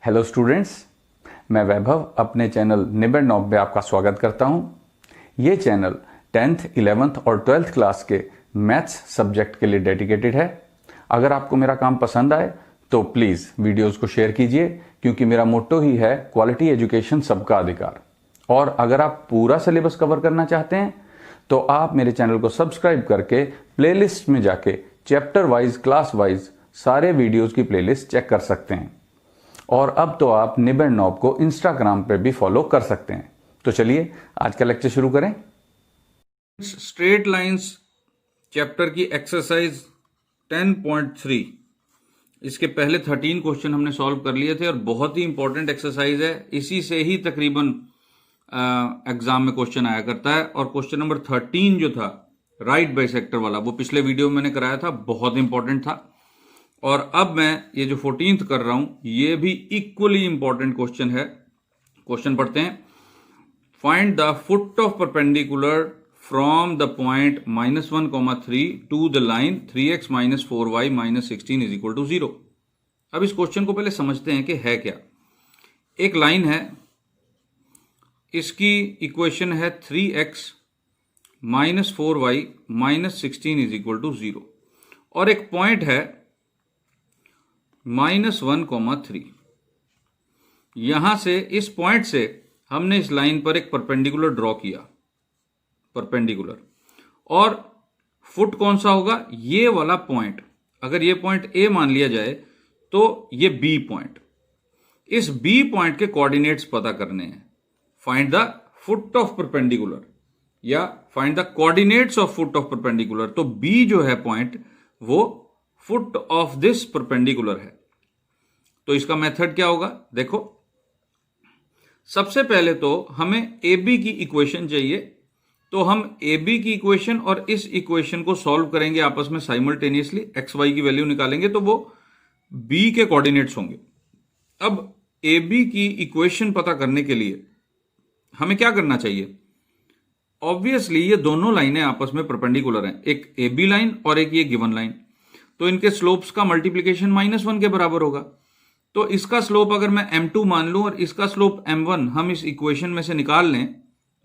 Hello students, मैं वैभव अपने channel निबेड़ knob में आपका स्वागत करता हूं। ये चैनल 10th, 11th और 12th क्लास के मैथ्स सब्जेक्ट के लिए डेडिकेटेड है। अगर आपको मेरा काम पसंद आए तो प्लीज़ वीडियोस को शेयर कीजिए, क्योंकि मेरा मोट्टो ही है क्वालिटी एजुकेशन सबका अधिकार। और अगर आप पूरा सिलेबस कवर करना चाहते हैं तो आप मेरे चैनल को सब्सक्राइब करके प्लेलिस्ट में जाके चैप्टर वाइज, क्लास वाइज सारे वीडियोस की प्लेलिस्ट चेक कर सकते हैं। और अब तो आप निबेड़ नॉब को इंस्टाग्राम पे भी फॉलो कर सकते हैं। तो चलिए आज का लेक्चर शुरू करें। स्ट्रेट लाइंस चैप्टर की एक्सरसाइज 10.3, इसके पहले 13 क्वेश्चन हमने सॉल्व कर लिए थे और बहुत ही इंपॉर्टेंट एक्सरसाइज है। इसी से ही तकरीबन एग्जाम में क्वेश्चन आया करता है। और क्वेश्चन नंबर 13 जो था राइट बाइसेक्टर वाला, वो पिछले वीडियो में मैंने कराया था, बहुत इंपॉर्टेंट था। और अब मैं ये जो 14th कर रहा हूं, ये भी इक्वली इंपॉर्टेंट क्वेश्चन है। क्वेश्चन पढ़ते हैं। Find the foot of perpendicular from the point -1, 3 to the line 3x - 4y - 16 = 0। अब इस क्वेश्चन को पहले समझते हैं कि है क्या। एक लाइन है, इसकी इक्वेशन है 3x - 4y - 16 = 0, और एक पॉइंट है -1, 3। यहां से, इस पॉइंट से हमने इस लाइन पर एक परपेंडिकुलर ड्रॉ किया, परपेंडिकुलर। और फुट कौन सा होगा? ये वाला पॉइंट। अगर ये पॉइंट ए मान लिया जाए तो ये बी पॉइंट। इस बी पॉइंट के कोऑर्डिनेट्स पता करने हैं। Find the foot of perpendicular या find the coordinates of foot of perpendicular. तो बी जो है पॉइंट, वो फुट ऑफ दिस परपेंडिकुलर है। तो इसका मेथड क्या होगा? देखो, सबसे पहले तो हमें ए बी की इक्वेशन चाहिए। तो हम ए बी की इक्वेशन और इस इक्वेशन को सॉल्व करेंगे आपस में साइमल्टेनियसली। एक्स वाई की वैल्यू निकालेंगे तो वो बी के कोऑर्डिनेट्स होंगे। अब ए बी की इक्वेशन पता करने के लिए हमें क्या करना चाहिए? ऑब्वियसली ये दोनों लाइनें आपस में परपेंडिकुलर हैं, एक ए बी लाइन और एक ये गिवन लाइन। तो इनके स्लोप्स का मल्टीप्लीकेशन -1 के बराबर होगा। तो इसका स्लोप अगर मैं m2 मान लूं और इसका स्लोप m1 हम इस इक्वेशन में से निकाल लें,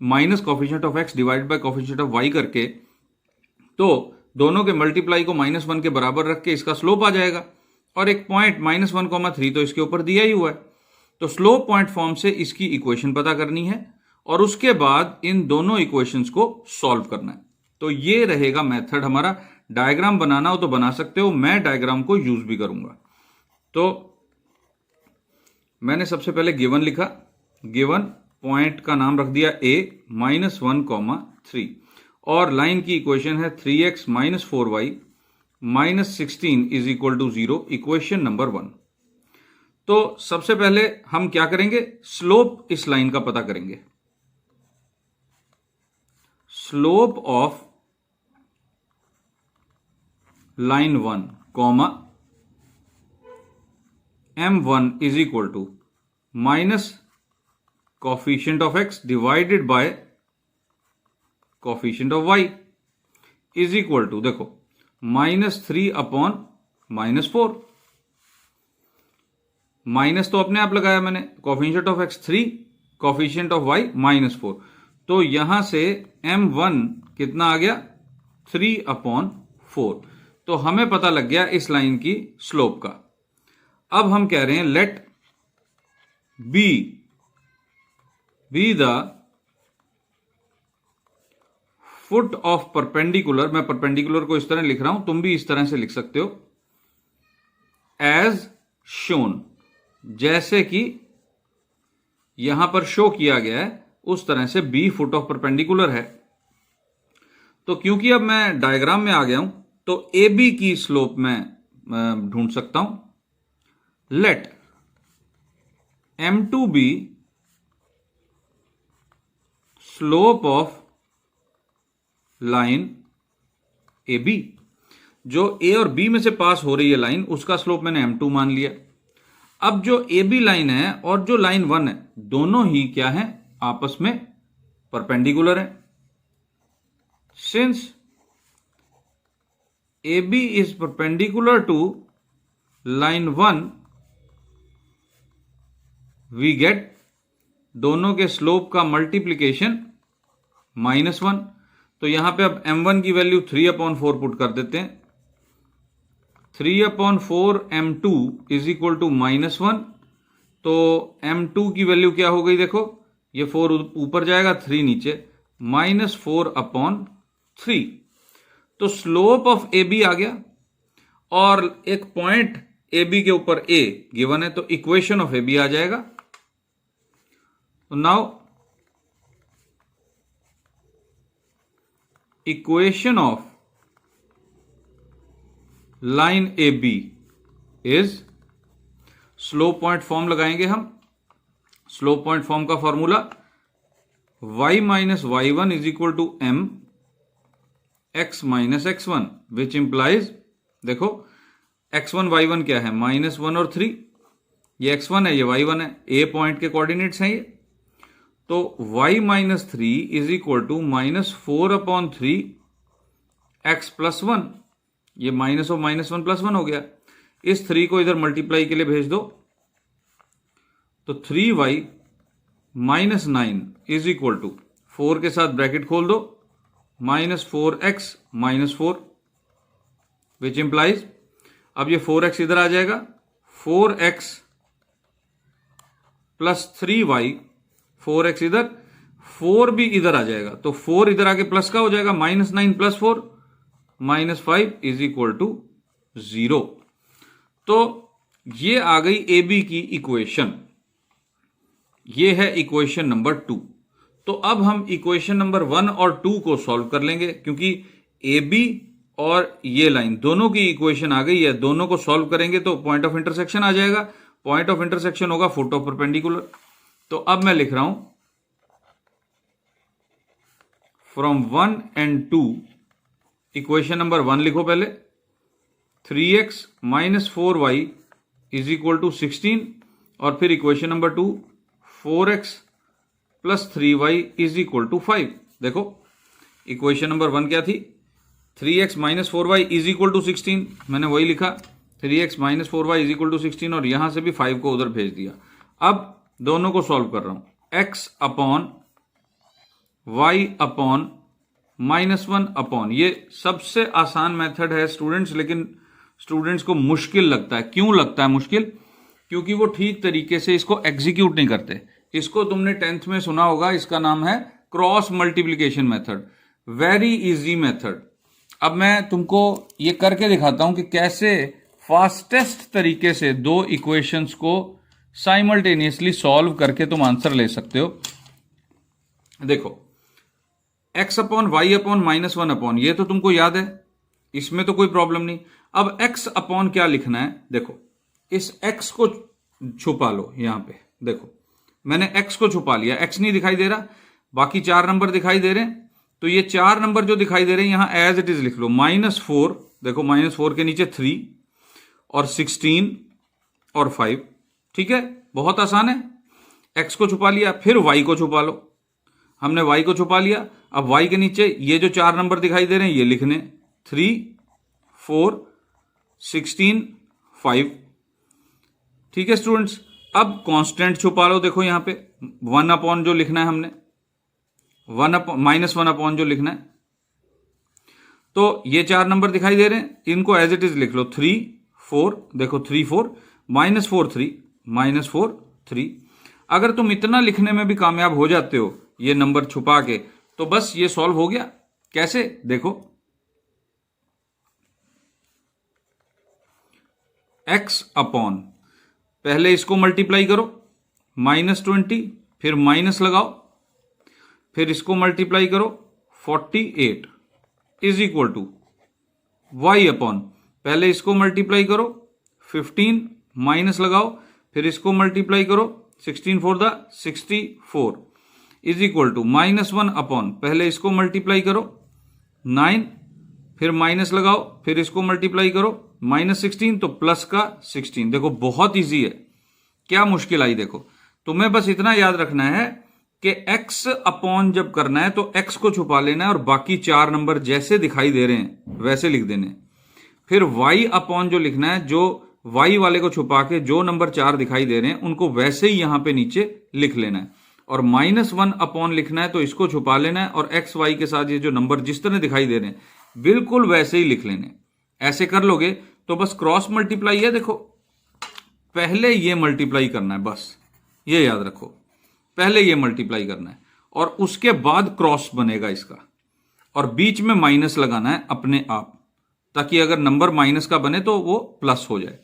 minus coefficient of x divide by coefficient of y करके, तो दोनों के मल्टीप्लाई को -1 के बराबर रख के इसका स्लोप आ जाएगा। और एक पॉइंट -1, 3 तो इसके ऊपर दिया ही हुआ है। तो स्लोप पॉइंट फॉर्म से इसकी इक्वेशन पता करनी है और उसके बाद इन दोनों इक्वेशंस को सॉल्व करना है। तो ये रहेगा मेथड हमारा। डायग्राम बनाना हो तो बना सकते हो, मैं डायग्राम को यूज भी करूंगा। तो मैंने सबसे पहले गिवन लिखा, गिवन पॉइंट का नाम रख दिया a -1, 3, और लाइन की इक्वेशन है 3x - 4y - 16 = 0, इक्वेशन नंबर 1। तो सबसे पहले हम क्या करेंगे? स्लोप इस लाइन का पता करेंगे। Slope of line 1, m1 = minus coefficient of x divided by coefficient of y = देखो -3/-4। माइनस तो अपने आप लगाया मैंने, coefficient of x 3, coefficient of y -4। तो यहां से m1 कितना आ गया? 3/4। तो हमें पता लग गया इस लाइन की स्लोप का। अब हम कह रहे हैं let be the foot of perpendicular. मैं परपेंडिकुलर को इस तरह लिख रहा हूं, तुम भी इस तरह से लिख सकते हो, एज शोन, जैसे कि यहां पर शो किया गया है उस तरह से बी फुट ऑफ परपेंडिकुलर है। तो क्योंकि अब मैं डायग्राम में आ गया हूं तो ए बी की स्लोप मैं ढूंढ सकता हूं। Let m2 be slope of line A B. जो ए और बी में से पास हो रही है लाइन, उसका स्लोप मैंने m2 मान लिया। अब जो ए बी लाइन है और जो लाइन 1 है, दोनों ही क्या है? आपस में परपेंडिकुलर है। Since A B is perpendicular to line 1, we get दोनों के स्लोप का मल्टीप्लीकेशन -1। तो यहां पे अब m1 की वैल्यू 3/4 पुट कर देते हैं। 3/4 m2 इज इक्वल टू -1। तो m2 की वैल्यू क्या हो गई, देखो ये 4 ऊपर जाएगा, 3 नीचे, -4/3। तो स्लोप ऑफ ए बी आ गया और एक पॉइंट ए बी के ऊपर ए गिवन है, तो इक्वेशन ऑफ ए बी आ जाएगा। तो now equation of line A B is, slope point form लगाएंगे हम। स्लोप पॉइंट फॉर्म का formula y minus y1 is equal to m x minus x1, which implies, देखो x1 y1 क्या है, -1 और 3, ये x1 है, ये y1 है, a पॉइंट के कोऑर्डिनेट्स हैं ये। तो y minus 3 is equal to -4/3 x plus 1, ये माइनस ऑफ -1 प्लस 1 हो गया। इस 3 को इधर मल्टीप्लाई के लिए भेज दो, तो 3y minus 9 is equal to 4 के साथ ब्रैकेट खोल दो, -4x माइनस 4, विच इंप्लाइज, अब ये 4x इधर आ जाएगा, 4x प्लस 3y, 4x इधर, 4 भी इधर आ जाएगा, तो 4 इधर आके प्लस का हो जाएगा, -9 प्लस 4 -5 इज इक्वल टू 0। तो ये आ गई ए बी की इक्वेशन, ये है इक्वेशन नंबर 2। तो अब हम इक्वेशन नंबर 1 और 2 को सॉल्व कर लेंगे, क्योंकि ए बी और ये लाइन दोनों की इक्वेशन आ गई है, दोनों को सॉल्व करेंगे तो पॉइंट ऑफ इंटरसेक्शन आ जाएगा। पॉइंट ऑफ इंटरसेक्शन होगा फुट ऑफ परपेंडिकुलर। तो अब मैं लिख रहा हूं फ्रॉम 1 एंड 2, इक्वेशन नंबर 1 लिखो पहले, 3x minus 4y is equal to 16, और फिर equation number 2, 4x plus 3y is equal to 5। देखो इक्वेशन नंबर 1 क्या थी, 3x minus 4y is equal to 16, मैंने वही लिखा, 3x minus 4y is equal to 16, और यहां से भी 5 को उधर भेज दिया। अब दोनों को सॉल्व कर रहा हूं, x अपॉन y अपॉन -1 ये सबसे आसान मेथड है स्टूडेंट्स, लेकिन स्टूडेंट्स को मुश्किल लगता है। क्यों लगता है मुश्किल? क्योंकि वो ठीक तरीके से इसको एग्जीक्यूट नहीं करते। इसको तुमने 10th में सुना होगा, इसका नाम है cross multiplication method, very easy method. अब मैं तुमको ये करके दिखाता हूं कि कैसे फास्टेस्ट तरीके से दो इक्वेशंस को साइमल्टेनियसली सॉल्व करके तुम आंसर ले सकते हो। देखो x अपॉन वाई अपॉन -1 ये तो तुमको याद है, इसमें तो कोई प्रॉब्लम नहीं। अब x अपॉन क्या लिखना है, देखो इस x को छुपा लो, यहां पे देखो मैंने x को छुपा लिया, x नहीं दिखाई दे रहा, बाकी 4 नंबर दिखाई दे रहे हैं। तो ये 4 नंबर जो दिखाई दे रहे हैं यहां एज इट इज लिख लो, -4, देखो -4 के नीचे 3 और 16 और 5, ठीक है, बहुत आसान है। x को छुपा लिया, फिर y को छुपा लो, हमने y को छुपा लिया। अब y के नीचे ये जो 4 नंबर दिखाई दे रहे हैं ये लिखने, 3, 4, 16, 5, ठीक है स्टूडेंट्स। अब कांस्टेंट छुपा लो, देखो यहां पे 1 अपॉन जो लिखना है हमने, -1 अपॉन जो लिखना है, तो ये 4 नंबर दिखाई दे रहे हैं, इनको एज इट इज लिख लो, 3, 4, देखो 3, 4, -4, 3, -4, 3। अगर तुम इतना लिखने में भी कामयाब हो जाते हो ये नंबर छुपा के, तो बस ये सॉल्व हो गया। कैसे? देखो x अपॉन, पहले इसको मल्टीप्लाई करो, -20, फिर माइनस लगाओ, फिर इसको मल्टीप्लाई करो, 48 is equal to y upon, पहले इसको मल्टीप्लाई करो, 15, माइनस लगाओ, फिर इसको मल्टीप्लाई करो, 16 4 the 64 is equal to -1 upon, पहले इसको मल्टीप्लाई करो, 9, फिर माइनस लगाओ, फिर इसको मल्टीप्लाई करो, -16, तो प्लस का 16। देखो बहुत इजी है, क्या मुश्किल आई? देखो तुम्हें बस इतना याद रखना है कि x अपॉन जब करना है तो x को छुपा लेना है और बाकी 4 नंबर जैसे दिखाई दे रहे हैं वैसे लिख देने। फिर y अपॉन जो लिखना है, जो y वाले को छुपा के जो नंबर 4 दिखाई दे रहे हैं उनको वैसे ही यहां पे नीचे लिख लेना है, और -1 अपॉन लिखना है तो इसको छुपा लेना है, और एक्स वाई के साथ ये जो नंबर जिस तरह दिखाई दे रहे हैं बिल्कुल वैसे ही लिख लेने। ऐसे कर लोगे तो बस क्रॉस मल्टीप्लाई है, देखो पहले ये मल्टीप्लाई करना है, बस ये याद रखो, पहले ये मल्टीप्लाई करना है और उसके बाद क्रॉस बनेगा इसका, और बीच में माइनस लगाना है अपने आप, ताकि अगर नंबर माइनस का बने तो वो प्लस हो जाए।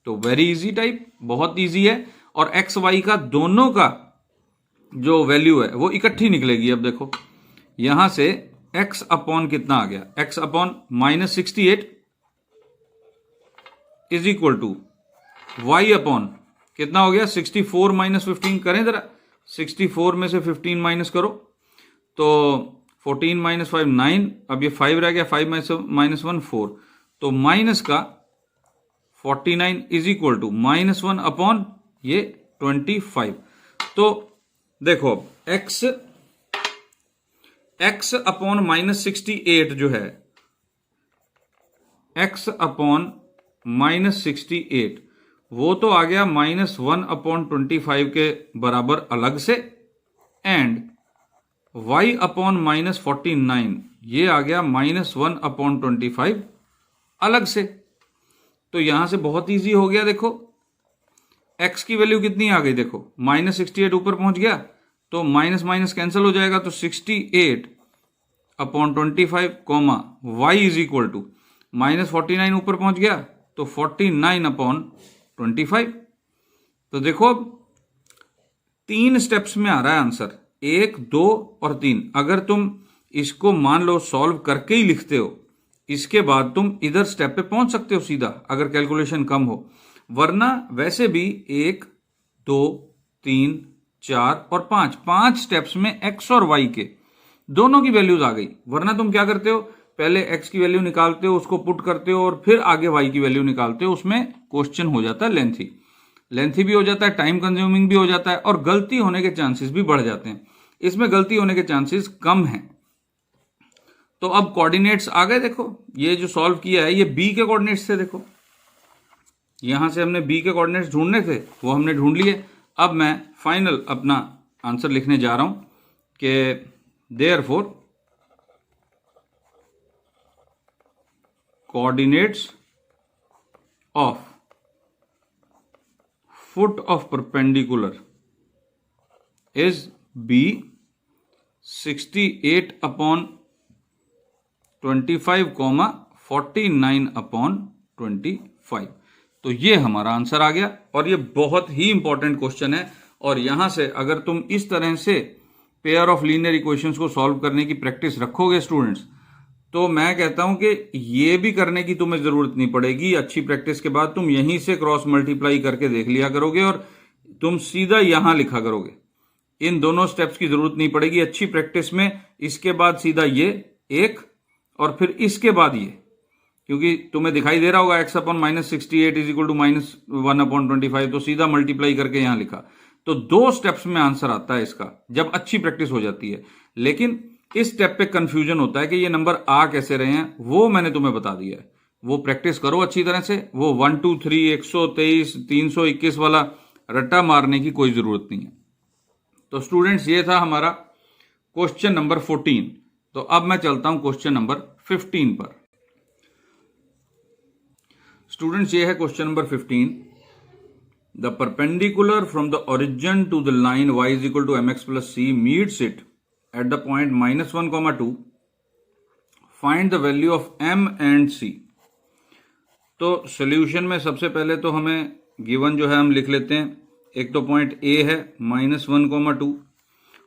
तो वेरी इजी टाइप, बहुत इजी है, और एक्स वाई का दोनों का जो वैल्यू है वो इकट्ठी निकलेगी। अब देखो यहां से x अपॉन कितना आ गया, x upon -68 is equal to y upon कितना हो गया 64 माइनस 15, करें जरा, 64 में से 15 माइनस करो तो 14 माइनस 5 9, अब ये 5 रह गया, 5 माइनस 1 4, तो माइनस का 49 इज इक्वल टू -1 अपॉन ये 25। तो देखो अब x अपॉन -68 जो है, x अपॉन -68 वो तो आ गया -1 अपॉन 25 के बराबर अलग से, एंड y अपॉन -49 ये आ गया -1 अपॉन 25 अलग से। तो यहां से बहुत इजी हो गया, देखो x की वैल्यू कितनी आ गई, देखो -68 ऊपर पहुंच गया तो माइनस माइनस कैंसिल हो जाएगा, तो 68 upon 25 comma y is equal to -49 ऊपर पहुंच गया तो 49 अपॉन 25। तो देखो अब 3 स्टेप्स में आ रहा है आंसर, 1 2 और 3। अगर तुम इसको मान लो सॉल्व करके ही लिखते हो, इसके बाद तुम इधर स्टेप पे पहुंच सकते हो सीधा, अगर कैलकुलेशन कम हो, वरना वैसे भी 1 2 3 4 और 5 स्टेप्स में x और y के दोनों की वैल्यूज आ गई। वरना तुम क्या करते हो, पहले x की वैल्यू निकालते हो, उसको पुट करते हो और फिर आगे y की वैल्यू निकालते हो, उसमें क्वेश्चन हो जाता है लेंथी भी हो जाता है, टाइम कंज्यूमिंग भी हो जाता है, और गलती होने के चांसेस भी बढ़ जाते हैं। इसमें गलती होने के चांसेस कम हैं। तो अब कोऑर्डिनेट्स आ गए, देखो ये जो सॉल्व किया है ये b के कोऑर्डिनेट्स थे, देखो यहां से हमने b के कोऑर्डिनेट्स ढूंढने थे, वो हमने ढूंढ लिए। अब मैं फाइनल अपना आंसर लिखने जा रहा हूं कि therefore coordinates of foot of perpendicular is b 68 upon 25 comma 49 upon 25। तो ये हमारा आंसर आ गया, और ये बहुत ही इंपॉर्टेंट क्वेश्चन है। और यहां से अगर तुम इस तरह से पेयर ऑफ लीनियर इक्वेशंस को सॉल्व करने की प्रैक्टिस रखोगे स्टूडेंट्स, तो मैं कहता हूं कि ये भी करने की तुम्हें जरूरत नहीं पड़ेगी। अच्छी प्रैक्टिस के बाद तुम यहीं से क्रॉस मल्टीप्लाई करके देख लिया करोगे और तुम सीधा यहां लिखा करोगे। इन दोनों स्टेप्स की जरूरत नहीं पड़ेगी अच्छी प्रैक्टिस में। इसके बाद सीधा ये एक, और फिर इसके बाद ये, क्योंकि तुम्हें दिखाई दे रहा होगा x upon -68 is equal to -1 upon 25, तो सीधा मल्टीप्लाई करके यहां लिखा। तो 2 स्टेप्स में आंसर आता है इसका, जब अच्छी प्रैक्टिस हो जाती है। लेकिन इस स्टेप पे कंफ्यूजन होता है कि ये नंबर आ कैसे रहे हैं, वो मैंने तुम्हें बता दिया है। वो प्रैक्टिस करो अच्छी तरह से। वो 1 2 3 123 321 वाला रट्टा मारने की कोई जरूरत नहीं है। तो स्टूडेंट्स ये था हमारा क्वेश्चन नंबर 14। तो अब मैं चलता हूं क्वेश्चन नंबर 15 पर। स्टूडेंट्स ये है question number 15। The perpendicular from the origin to the line y is equal to mx plus c meets it at the point -1, 2। Find the value of m and c। तो solution में सबसे पहले तो हमें given जो है हम लिख लेते हैं। एक तो पॉइंट a है -1, 2,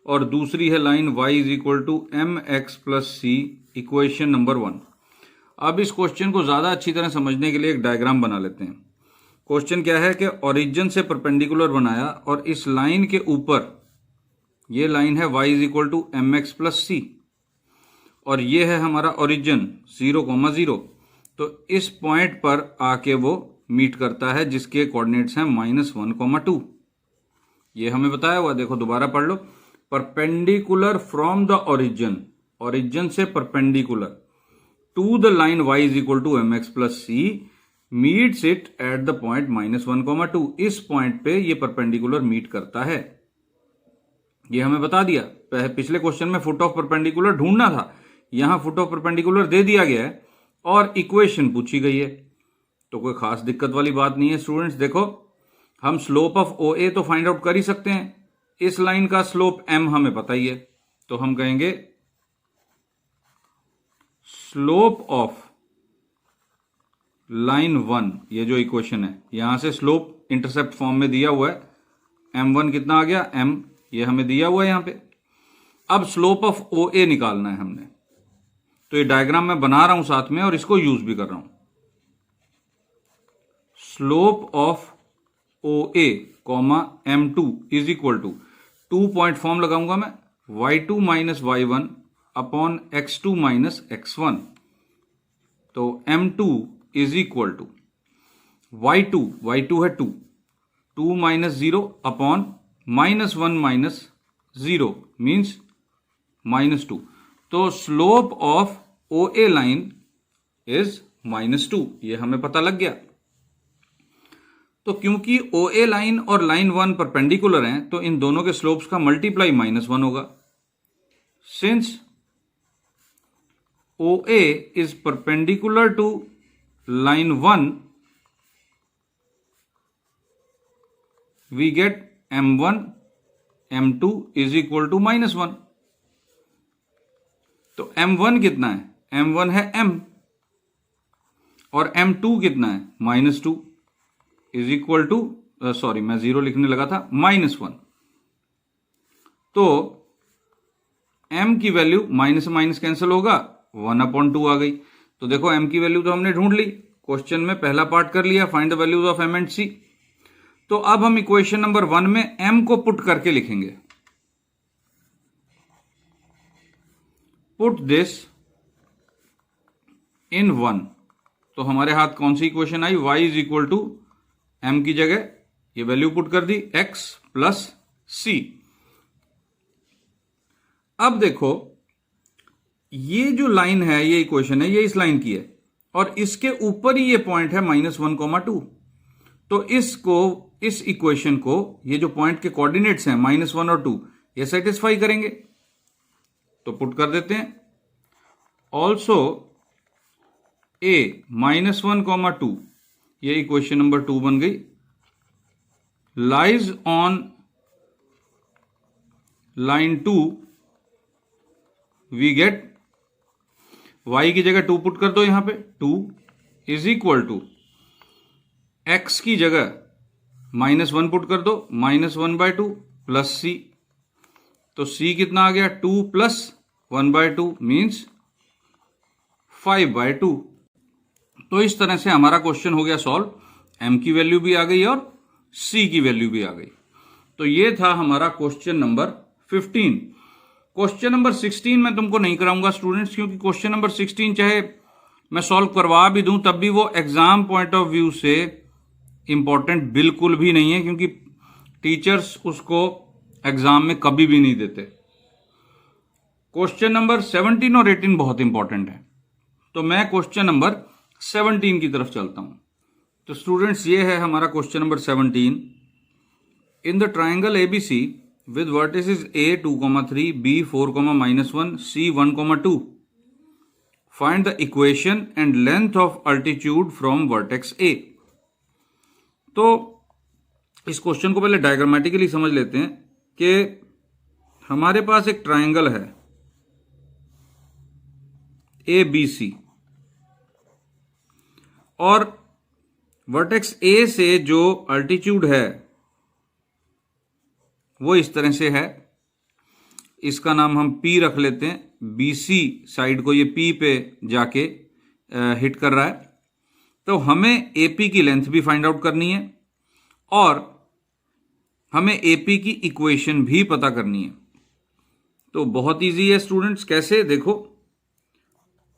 और दूसरी है line y is equal to mx plus c, equation number 1। अब इस क्वेश्चन को ज्यादा अच्छी तरह समझने के लिए एक डायग्राम बना लेते हैं। क्वेश्चन क्या है कि ओरिजिन से परपेंडिकुलर बनाया, और इस लाइन के ऊपर ये लाइन है y is equal to mx plus c, और ये है हमारा ओरिजिन 0, 0। तो इस पॉइंट पर आके वो मीट करता है, जिसके कोऑर्डिनेट्स हैं -1, 2। ये हमें बताया हुआ, देखो दोबारा पढ़ लो। Perpendicular from the origin, origin से perpendicular, to the line y is equal to mx plus c meets it at the point -1, 2। इस पॉइंट पे ये परपेंडिकुलर मीट करता है, ये हमें बता दिया। पिछले क्वेश्चन में फुट ऑफ परपेंडिकुलर ढूंढना था, यहां फुट ऑफ परपेंडिकुलर दे दिया गया है और इक्वेशन पूछी गई है, तो कोई खास दिक्कत वाली बात नहीं है स्टूडेंट्स। देखो, हम स्लोप ऑफ ओ ए तो फाइंड आउट कर ही सकते हैं, इस लाइन का स्लोप m हमें पता ही है, तो हम कहेंगे स्लोप ऑफ लाइन 1, ये जो इक्वेशन है यहां से स्लोप इंटरसेप्ट फॉर्म में दिया हुआ है, m1 कितना आ गया, m, ये हमें दिया हुआ है यहां पे। अब स्लोप ऑफ ओ ए निकालना है हमने, तो ये डायग्राम मैं बना रहा हूं साथ में और इसको यूज भी कर रहा हूं। Slope of O A comma m2 is equal to 2 point form लगाऊंगा मैं, y2 minus y1 upon x2 minus x1। तो m2 is equal to y2 है 2 माइनस 0 अपॉन -1 माइनस 0 मीन्स -2। तो slope of O A line is -2, ये हमें पता लग गया। तो क्योंकि ओ ए लाइन और लाइन 1 परपेंडिकुलर हैं, तो इन दोनों के स्लोप्स का मल्टीप्लाई -1 होगा। Since O A is perpendicular to line 1, we get m1 m2 is equal to -1। तो m1 कितना है, m1 है m, और m2 कितना है, -2 इज इक्वल टू, सॉरी मैं 0 लिखने लगा था, -1। तो m की वैल्यू माइनस से माइनस कैंसिल होगा, 1/2 आ गई। तो देखो m की वैल्यू तो हमने ढूंढ ली, क्वेश्चन में पहला पार्ट कर लिया, find the values of m and c। तो अब हम इक्वेशन नंबर 1 में m को पुट करके लिखेंगे। पुट दिस इन 1, तो हमारे हाथ कौन सी इक्वेशन आई, y is equal to m की जगह ये वैल्यू पुट कर दी, x प्लस c। अब देखो, ये जो लाइन है, ये इक्वेशन है, ये इस लाइन की है और इसके ऊपर ही ये पॉइंट है -1, 2। तो इस इक्वेशन को, ये जो पॉइंट के कोऑर्डिनेट्स हैं -1 और 2, ये सेटिस्फाई करेंगे। तो पुट कर देते हैं, ऑल्सो a -1, 2, ये इक्वेशन नंबर 2 बन गई, lies on line 2, we get, y की जगह 2 पुट कर दो यहां पे, 2 इज इक्वल टू x की जगह -1 पुट कर दो, -1/2 प्लस c। तो c कितना आ गया, 2 प्लस 1/2 मीन्स 5/2। तो इस तरह से हमारा क्वेश्चन हो गया सॉल्व, m की वैल्यू भी आ गई और c की वैल्यू भी आ गई। तो ये था हमारा क्वेश्चन नंबर 15। क्वेश्चन नंबर 16 मैं तुमको नहीं कराऊंगा स्टूडेंट्स, क्योंकि क्वेश्चन नंबर 16 चाहे मैं सॉल्व करवा भी दूं तब भी वो एग्जाम पॉइंट ऑफ व्यू से इंपॉर्टेंट बिल्कुल भी नहीं है, क्योंकि टीचर्स उसको एग्जाम में कभी भी नहीं देते। क्वेश्चन नंबर 17 और 18 बहुत इंपॉर्टेंट है, तो मैं क्वेश्चन नंबर 17 की तरफ चलता हूं। तो स्टूडेंट्स, ये है हमारा question number 17। In the triangle ABC with vertices a 2, 3, b 4, -1, c 1, 2, find the equation and length of altitude from vertex a। तो इस क्वेश्चन को पहले डायग्रामेटिकली समझ लेते हैं कि हमारे पास एक ट्राइंगल है ABC और वर्टेक्स A से जो अल्टीट्यूड है वो इस तरह से है, इसका नाम हम P रख लेते हैं, BC साइड को ये P पे जाके हिट कर रहा है। तो हमें AP की लेंथ भी फाइंड आउट करनी है और हमें AP की इक्वेशन भी पता करनी है। तो बहुत इजी है स्टूडेंट्स, कैसे देखो,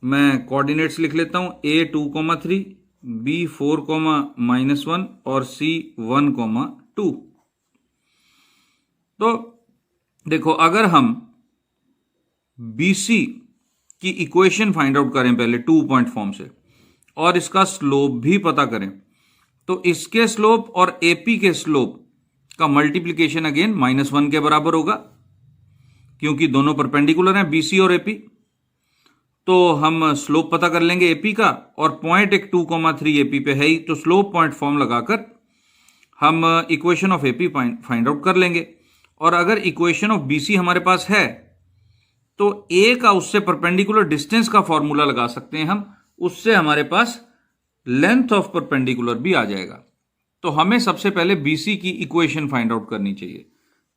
मैं कोऑर्डिनेट्स लिख लेता हूं, A 2, 3, B 4, -1 और C 1, 2। तो देखो, अगर हम BC की इक्वेशन फाइंड आउट करें पहले 2 पॉइंट फॉर्म से और इसका स्लोप भी पता करें तो इसके स्लोप और एपी के स्लोप का मल्टीप्लीकेशन अगेन -1 के बराबर होगा, क्योंकि दोनों परपेंडिकुलर हैं बीसी और एपी। तो हम स्लोप पता कर लेंगे एपी का, और पॉइंट एक 2,3 एपी पे है ही, तो स्लोप पॉइंट फॉर्म लगाकर हम equation of AP find out कर लेंगे। और अगर इक्वेशन ऑफ बीसी हमारे पास है तो ए का उससे परपेंडिकुलर डिस्टेंस का फॉर्मूला लगा सकते हैं हम, उससे हमारे पास लेंथ ऑफ परपेंडिकुलर भी आ जाएगा। तो हमें सबसे पहले बीसी की इक्वेशन फाइंड आउट करनी चाहिए।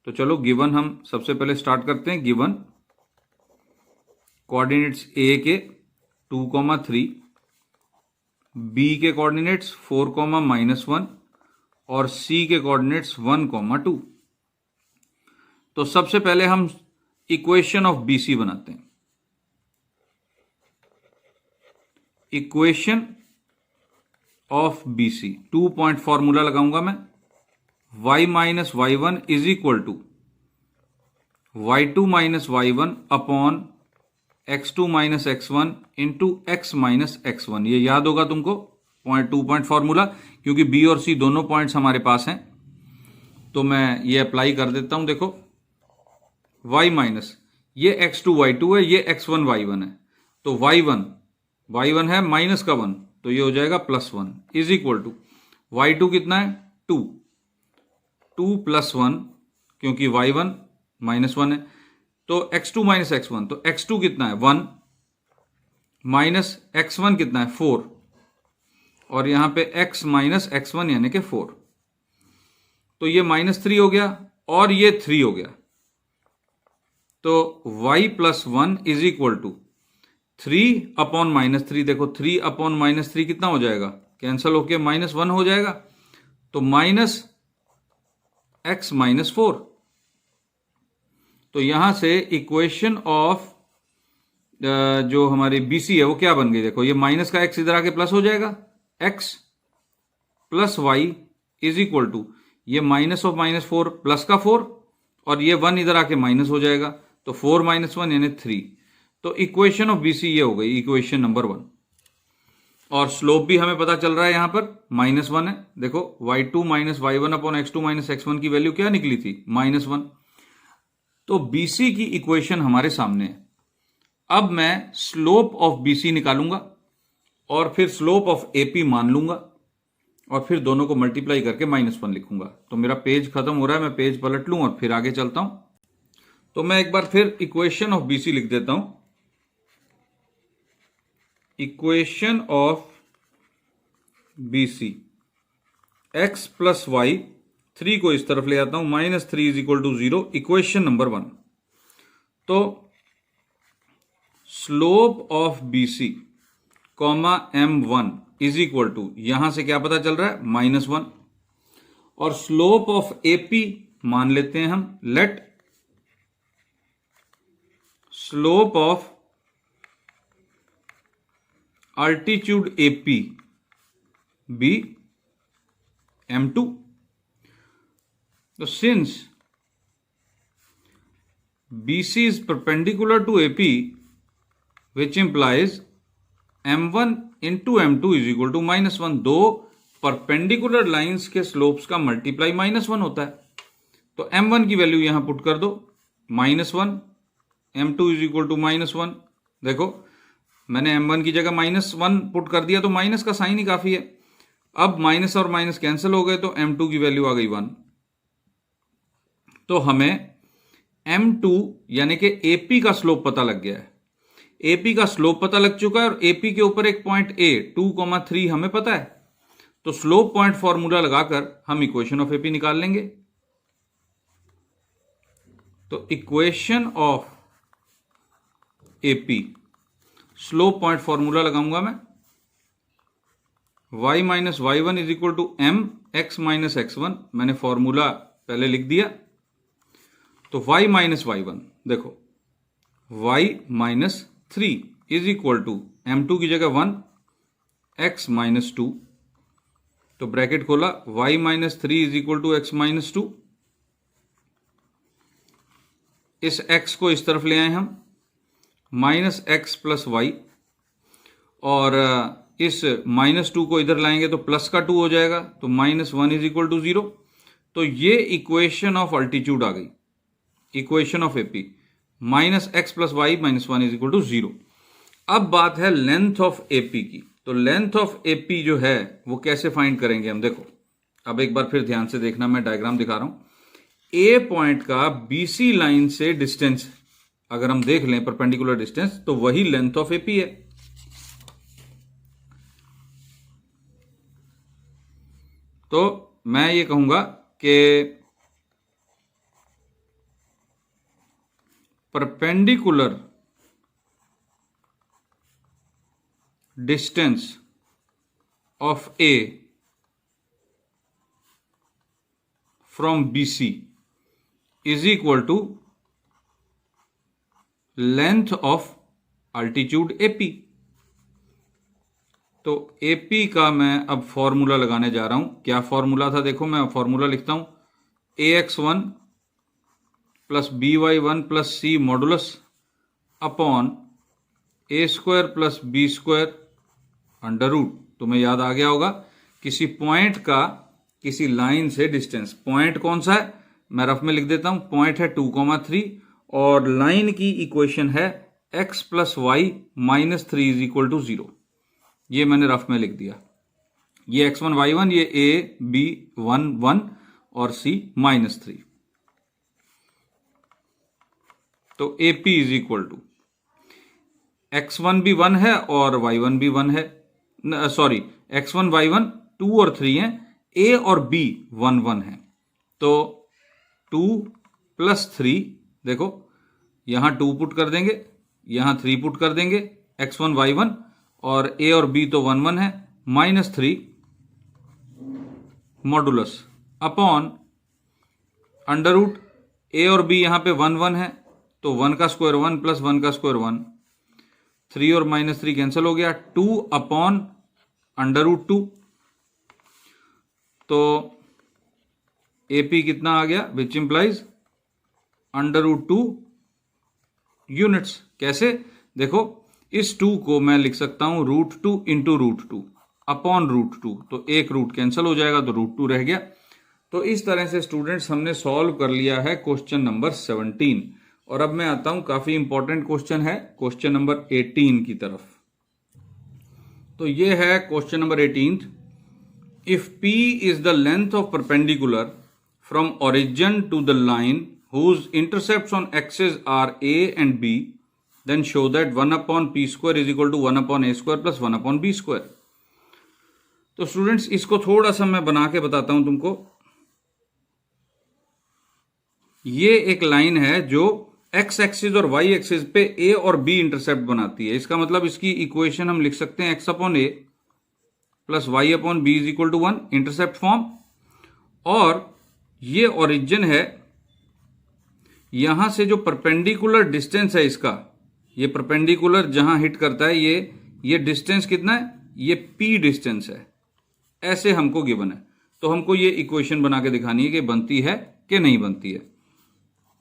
तो चलो गिवन हम सबसे पहले स्टार्ट करते हैं। गिवन कोऑर्डिनेट्स ए के 2,3, बी के कोऑर्डिनेट्स 4,-1 और सी के कोऑर्डिनेट्स 1,2। तो सबसे पहले हम इक्वेशन ऑफ बीसी बनाते हैं। Equation of BC 2 point formula लगाऊंगा मैं, y minus y1 is equal to y2 minus y1 upon x2 minus x1 into x minus x1। ये याद होगा तुमको 2 पॉइंट फॉर्मूला, क्योंकि b और c दोनों पॉइंट्स हमारे पास हैं। तो मैं ये अप्लाई कर देता हूं। देखो y माइनस ये x2 y2 है, ये x1 y1 है, तो y1 है माइनस का 1, तो ये हो जाएगा +1 इज इक्वल टू y2 कितना है 2 प्लस 1, क्योंकि y1 -1 है, तो x2 माइनस x1, तो x2 कितना है 1 माइनस x1 कितना है 4, और यहां पे x माइनस x1 यानी कि 4, तो ये -3 हो गया और ये 3 हो गया। तो y plus 1 is equal to 3 upon -3। देखो 3 अपॉन -3 कितना हो जाएगा, कैंसल होके -1 हो जाएगा, तो माइनस x माइनस 4। तो यहां से इक्वेशन ऑफ जो हमारी बीसी है वो क्या बन गई, देखो ये माइनस का x इधर आके प्लस हो जाएगा, x plus y is equal to ये माइनस ऑफ -4 प्लस का 4, और ये 1 इधर आके माइनस हो जाएगा, तो 4 - 1 यानी 3। तो इक्वेशन ऑफ बीसी ये हो गई, इक्वेशन नंबर 1। और स्लोप भी हमें पता चल रहा है, यहां पर -1 है। देखो y2 minus y1 upon x2 minus x1 की वैल्यू क्या निकली थी, -1। तो बीसी की इक्वेशन हमारे सामने है। अब मैं स्लोप ऑफ बीसी निकालूंगा और फिर स्लोप ऑफ एपी मान लूंगा, और फिर दोनों को मल्टीप्लाई करके -1 लिखूंगा। तो मेरा पेज खत्म हो रहा है, मैं पेज पलट लूं और फिर आगे चलता हूं। तो मैं एक बार फिर इक्वेशन ऑफ बीसी लिख देता हूं। Equation of BC x plus y, 3 को इस तरफ ले आता हूं, -3 is equal to 0, equation number 1। तो slope of BC comma m1 is equal to, यहां से क्या पता चल रहा है -1, और स्लोप ऑफ एपी मान लेते हैं हम, let slope of altitude AP be m2। So since BC is perpendicular to AP, which implies m1 into m2 is equal to -1। दो परपेंडिकुलर लाइंस के स्लोप्स का मल्टीप्लाई -1 होता है, तो m1 की वैल्यू यहां पुट कर दो, -1, m2 इज इक्वल टू -1। देखो मैंने m1 की जगह -1 पुट कर दिया, तो माइनस का साइन ही काफी है। अब माइनस और माइनस कैंसिल हो गए, तो m2 की वैल्यू आ गई 1। तो हमें m2 यानी कि AP का स्लोप पता लग गया है। AP का स्लोप पता लग चुका है, और AP के ऊपर एक पॉइंट A 2,3 हमें पता है। तो स्लोप पॉइंट फॉर्मूला लगाकर हम इक्वेशन ऑफ AP निकाल लेंगे। तो equation of AP, slope point formula लगाऊंगा मैं, y minus y1 is equal to m x minus x1, मैंने फॉर्मूला पहले लिख दिया। तो y माइनस y1, देखो y minus 3 is equal to m2 की जगह 1, x माइनस 2, तो ब्रैकेट खोला, y minus 3 is equal to x minus 2। इस x को इस तरफ ले आए हम, -x प्लस वाई, और इस -2 को इधर लाएंगे तो प्लस का 2 हो जाएगा, तो -1 इज इक्वल टू 0। तो ये इक्वेशन ऑफ अल्टीट्यूड आ गई, equation of AP, -x + y - 1 is equal to 0। अब बात है लेंथ ऑफ एपी की। तो लेंथ ऑफ एपी जो है वो कैसे फाइंड करेंगे हम, देखो अब एक बार फिर ध्यान से देखना, मैं डायग्राम दिखा रहा हूं। ए पॉइंट का बीसी लाइन से डिस्टेंस अगर हम देख लें, परपेंडिकुलर डिस्टेंस, तो वही लेंथ ऑफ एपी है। तो मैं ये कहूंगा कि perpendicular distance of A from BC is equal to length of altitude AP। तो AP का मैं अब फॉर्मूला लगाने जा रहा हूं। क्या फॉर्मूला था, देखो मैं फॉर्मूला लिखता हूं, AX1 + BY1 + C modulus upon A² + B² under root. तुम्हें याद आ गया होगा, किसी पॉइंट का किसी लाइन से डिस्टेंस, पॉइंट कौन सा है मैं रफ में लिख देता हूं, पॉइंट है 2,3 और लाइन की इक्वेशन है x + y - 3 is equal to 0। ये मैंने रफ में लिख दिया, ये x1 y1, ये a b 1 1 और c -3। तो AP is equal to x1 भी 1 है और y1 भी 1 है, सॉरी x1 y1 2 और 3 है, A और B 1 1 है। तो 2 + 3, देखो यहां 2 पुट कर देंगे, यहां 3 पुट कर देंगे, x1 y1 और A और B तो 1 1 है, -3 modulus upon under root, A और B यहां पे 1 1 है, तो 1 का स्क्वायर 1 + 1 का स्क्वायर 1, 3 और -3 कैंसिल हो गया, 2 अपॉन अंडर रूट 2। तो AP कितना आ गया, which implies under root 2 units. कैसे, देखो इस 2 को मैं लिख सकता हूं √2 × √2 अपॉन √2, तो एक रूट कैंसिल हो जाएगा तो √2 रह गया। तो इस तरह से स्टूडेंट्स हमने सॉल्व कर लिया है क्वेश्चन नंबर 17। और अब मैं आता हूं, काफी इंपॉर्टेंट क्वेश्चन है, क्वेश्चन नंबर 18 की तरफ। तो ये है question number 18। If P is the length of perpendicular from origin to the line whose intercepts on axes are A and B, then show that 1/P² is equal to 1/A² plus 1/B²। तो students इसको थोड़ा सा मैं बना के बताता हूं तुमको। ये एक लाइन है जो x एक्सिस और y एक्सिस पे A और B इंटरसेप्ट बनाती है। इसका मतलब इसकी इक्वेशन हम लिख सकते हैं x/A + y/B is equal to 1, intercept form. और ये ओरिजिन है, यहां से जो परपेंडिकुलर डिस्टेंस है इसका, ये परपेंडिकुलर जहां हिट करता है, ये डिस्टेंस कितना है, ये P डिस्टेंस है, ऐसे हमको गिवन है। तो हमको ये इक्वेशन बना के दिखानी है कि बनती है कि नहीं बनती है।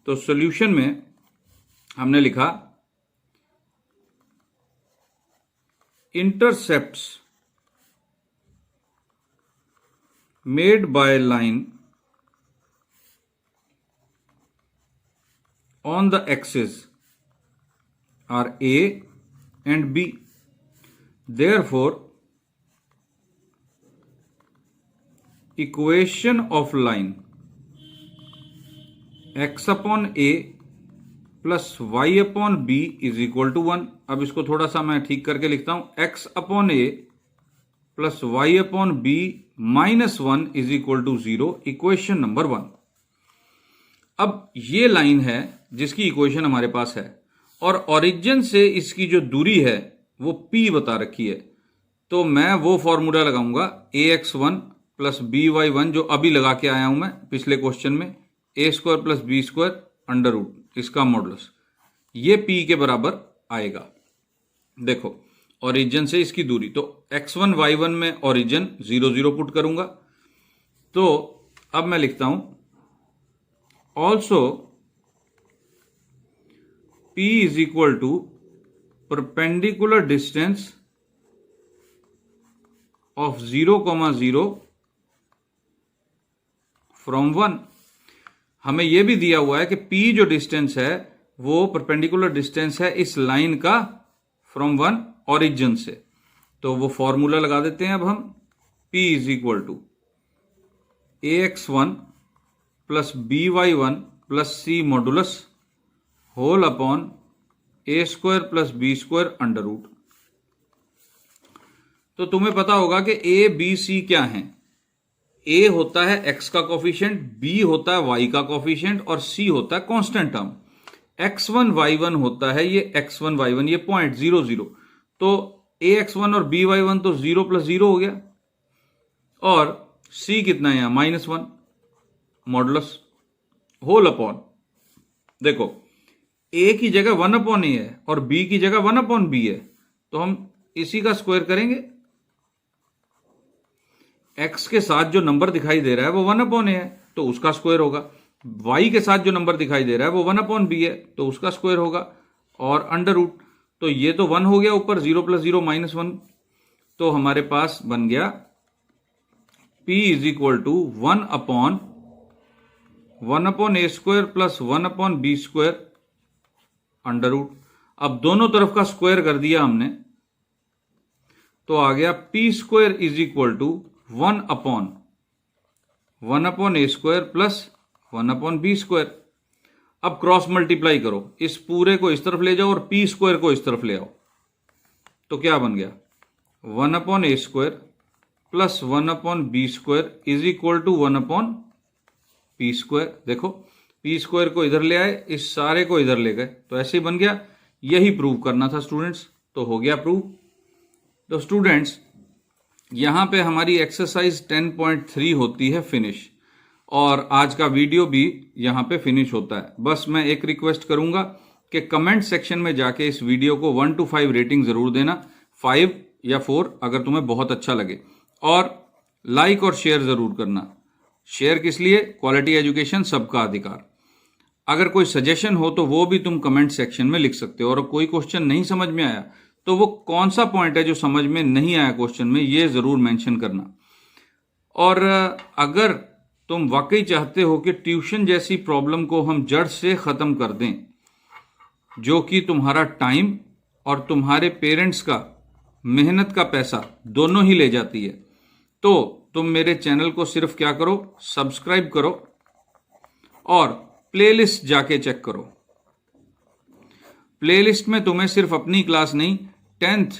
तो सॉल्यूशन में हमने लिखा intercepts made by line on the axis are A and B. Therefore, equation of line x/A plus y/B is equal to 1। अब इसको थोड़ा सा मैं ठीक करके लिखता हूं, x/A plus y/B -1 is equal to 0, equation number 1। अब ये लाइन है जिसकी इक्वेशन हमारे पास है और ओरिजिन से इसकी जो दूरी है वो P बता रखी है। तो मैं वो फॉर्मूला लगाऊंगा AX1 + BY1 जो अभी लगा के आया हूं मैं पिछले क्वेश्चन में, A² + B² अंडर रूट, इसका मॉडुलस, ये P के बराबर आएगा। देखो ओरिजिन से इसकी दूरी, तो x1 y1 में ओरिजिन 0 0 पुट करूंगा। तो अब मैं लिखता हूं also P is equal to perpendicular distance of 0,0 from 1। हमें यह भी दिया हुआ है कि P जो डिस्टेंस है वो परपेंडिकुलर डिस्टेंस है इस लाइन का फ्रॉम 1 ओरिजिन से। तो वो फॉर्मूला लगा देते हैं अब हम। P is equal to AX1 plus BY1 plus C modulus whole upon A square plus B square under root. तो तुम्हें पता होगा कि A B C क्या है। A होता है x का कोफिशिएंट, B होता है y का कोफिशिएंट और C होता है कांस्टेंट टर्म। x1 y1 होता है ये x1 y1 ये पॉइंट 0 0। तो ax1 और by1 तो 0 प्लस 0 हो गया और C कितना है यहां -1 मॉडुलस होल अपॉन, देखो A की जगह 1 अपॉन A है और B की जगह 1 अपॉन B है, तो हम इसी का स्क्वायर करेंगे। x के साथ जो नंबर दिखाई दे रहा है वो 1 अपॉन A है तो उसका स्क्वायर होगा। y के साथ जो नंबर दिखाई दे रहा है वो 1 अपॉन B है तो उसका स्क्वायर होगा और अंडर रूट। तो ये तो 1 हो गया ऊपर, 0 प्लस 0 -1। तो हमारे पास बन गया P is equal to 1 upon A square plus 1 upon B square under root. अब दोनों तरफ का स्क्वायर कर दिया हमने तो आ गया P square is equal to 1 upon A square plus 1 upon B square. अब क्रॉस मल्टीप्लाई करो, इस पूरे को इस तरफ ले जाओ और P स्क्वायर को इस तरफ ले आओ तो क्या बन गया 1 upon A square plus 1 upon B square is equal to 1 upon P square. देखो P स्क्वायर को इधर ले आए, इस सारे को इधर ले गए तो ऐसे ही बन गया। यही प्रूव करना था स्टूडेंट्स, तो हो गया प्रूव। तो स्टूडेंट्स यहां पे हमारी एक्सरसाइज 10.3 होती है फिनिश और आज का वीडियो भी यहां पे फिनिश होता है। बस मैं एक रिक्वेस्ट करूंगा कि कमेंट सेक्शन में जाके इस वीडियो को 1 to 5 रेटिंग जरूर देना, 5 या 4 अगर तुम्हें बहुत अच्छा लगे, और लाइक और शेयर जरूर करना। शेयर किस लिए? क्वालिटी एजुकेशन सबका अधिकार। अगर कोई सजेशन हो तो वो भी तुम कमेंट सेक्शन में लिख सकते हो, और कोई क्वेश्चन नहीं समझ में आया तो वो कौन सा पॉइंट है जो समझ में नहीं आया क्वेश्चन में, ये जरूर मेंशन करना। और अगर तुम वाकई चाहते हो कि ट्यूशन जैसी प्रॉब्लम को हम जड़ से खत्म कर दें, जो कि तुम्हारा टाइम और तुम्हारे पेरेंट्स का मेहनत का पैसा दोनों ही ले जाती है, तो तुम मेरे चैनल को सिर्फ क्या करो, सब्सक्राइब करो और प्लेलिस्ट जाके चेक करो। प्लेलिस्ट में तुम्हें सिर्फ अपनी क्लास नहीं, 10th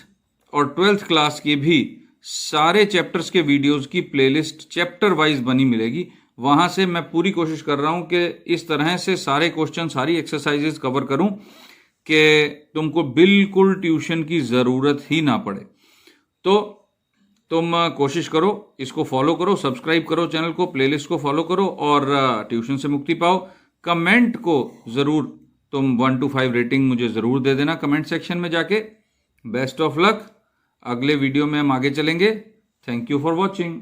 और 12th क्लास के भी सारे चैप्टर्स के वीडियोस की प्लेलिस्ट चैप्टर वाइज बनी मिलेगी। वहां से मैं पूरी कोशिश कर रहा हूं कि इस तरह से सारे क्वेश्चन, सारी एक्सरसाइजेस कवर करूं कि तुमको बिल्कुल ट्यूशन की जरूरत ही ना पड़े। तो तुम कोशिश करो, इसको फॉलो करो, सब्सक्राइब करो चैनल को, प्लेलिस्ट को फॉलो करो और ट्यूशन से मुक्ति पाओ। कमेंट को जरूर तुम 1 to 5 रेटिंग मुझे जरूर दे देना कमेंट सेक्शन में जाके। बेस्ट ऑफ लक, अगले वीडियो में हम आगे चलेंगे। Thank you for watching.